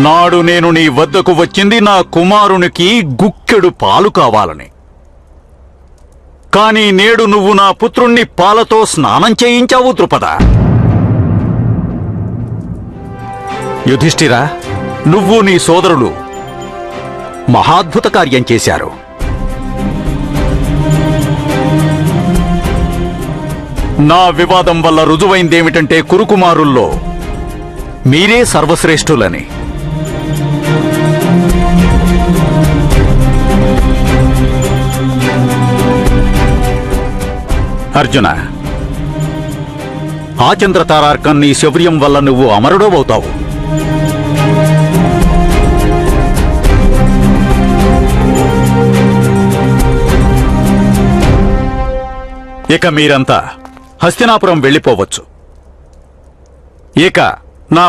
నాడు నేను నీ వద్దకు వచ్చింది నా కుమారునికి గుక్కెడు పాలు కావాలని. కాని నేడు నువ్వు నా పుత్రుణ్ణి పాలతో స్నానం చేయించావు ద్రుపద. యుధిష్ఠిరా, నువ్వు నీ సోదరులు మహాద్భుత కార్యం చేశారు. నా వివాదం వల్ల రుజువైందేమిటంటే కురుకుమారుల్లో మీరే సర్వశ్రేష్ఠులని. అర్జున, ఆచంద్రతారార్కం నీ శౌర్యం వల్ల నువ్వు అమరుడవవుతావు. ఇక మీరంతా హస్తినాపురం వెళ్ళిపోవచ్చు. ఇక నా